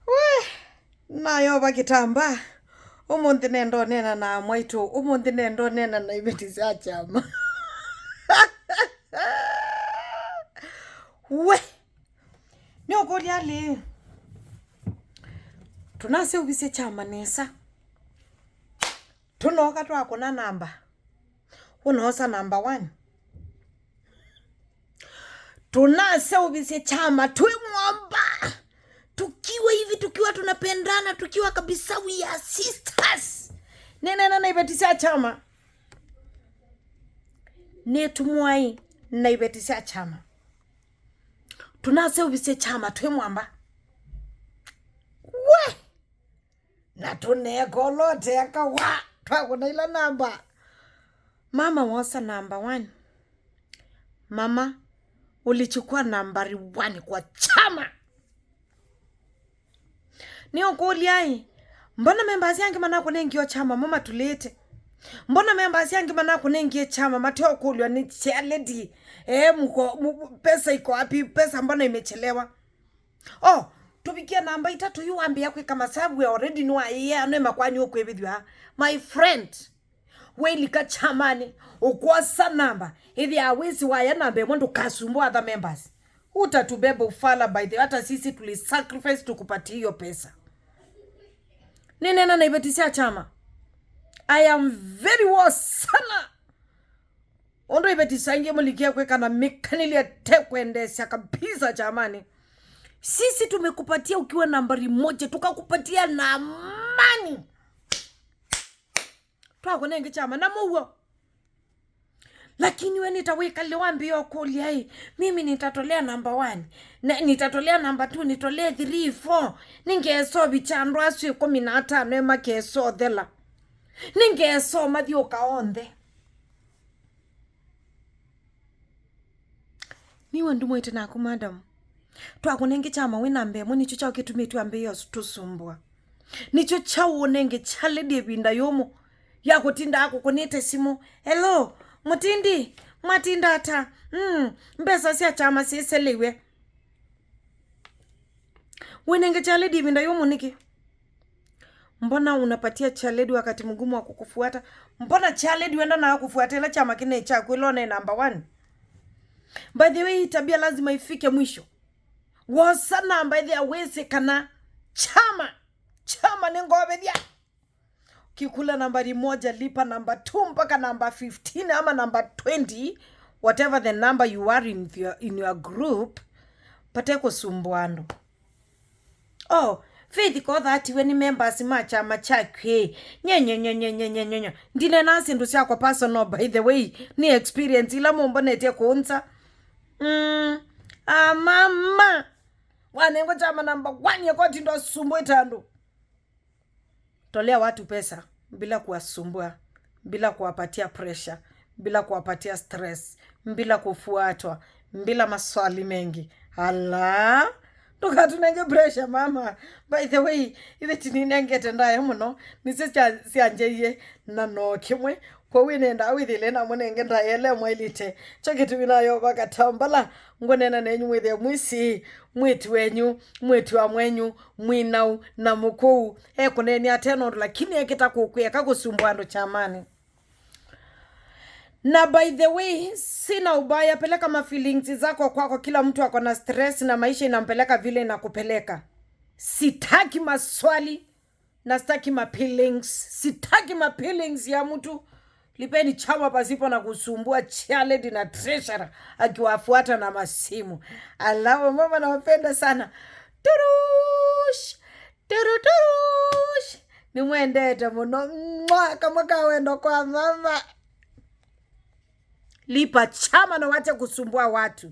We nayo bakitamba umuntu nendo nena na mwaitu umuntu nendo nena na ibetisa chama. We nyoko lyali tunase ubise chama nesa tunoka twako na namba unosa number 1 tunase ubise chama twimwamba tukiwa hivi tukiwa tunapendana tukiwa kabisa we are sisters nena ibetisa chama netumwai na ibetisa chama tunase ubise chama twimwamba we na tunegolote akawa twakuna ila namba mama wasa number 1 mama ulichukua nambari 1 kwa chama niyo kuliai mbona members yangi manako nengio chama mama tulete mbona members yangi manako nengie chama mateo kulwa ni chaledi pesa iko wapi pesa mbona imechelewa oh tubikia namba 3 yuambia kwe kama sababu we already know no makwani okwebithwa my friend welika chamani ukwasa namba hivi awezi waya namba mwandu kasumbua other members utatubeba ufala by the hata sisi tulisacrifice tukupatia hiyo pesa nena na ibetisia chama I am very worse sana ondo ibetisa inge mulikia kweka na mekanili ya tekwendesha kabisa chamani sisi tumekupatia ukiwa nambari 1 tukakupatia na amani twako nenge chama na muwo lakini we nitaweka liwambio kulia mimi nitatolea number 1 na nitatolea number 2 nitolee 3 4 ningeso bichandro asu 15 ema keso thela ningeso mathio kaonde niwe ndumwete nako madam twako nenge chama we nambe mo nicho chao kitumetu ambeyo tusumbua nicho chao nenge chale debinda yomo yako tinda ako konete simu hello mutindi matinda ata mbesa sia chama siselewe wenenge chale debinda yomo niki mbona unapatia chaledi wakati mgumu wa kukufuata mbona chaledi wenda na kufuatela chama kine cha kwilone number 1 by the way tabia lazima ifike mwisho wasa namba ile aweze kana chama nengobe dia kikula nambari 1 lipa number 2 mpaka number 15 ama number 20 whatever the number you are in your group pateko sumbuando oh faith ko that when members machama chakwe nyenye ndine nasi ndu sia kwa personal by the way ni experience ila momba nete konza mama wanengo chama namba 1 yakoti ndo sumbwe tando tolea watu pesa bila kuwasumbua bila kuwapatia pressure bila kuwapatia stress bila kufuatwa bila maswali mengi ala tukatunenge pressure mama by the way ile tininenge tendaye muno nisija sianjeye na no kimwe kwa winenda awithile na munenge ndayele mwelite chokitu binayo bakatambala ngonena nenyu mwithe mwisi mwitu wenyu mwitu wa mwenyu mwinau na mukuu kuneni ateno lakini ekitakukuya kakusumbwando chamani na by the way sina ubaya peleka ma feelings zako kwako kila mtu ako na stress na maisha inampeleka vile inakupeleka sitaki maswali na sitaki ma feelings ya mtu lipeni chama pasipo na kusumbua chaledi na treasurer akiwafuata na masimu alawa mama nawapenda sana turush ni mwendete muno kama kawendo kwa mama lipa chama na wacha kusumbua watu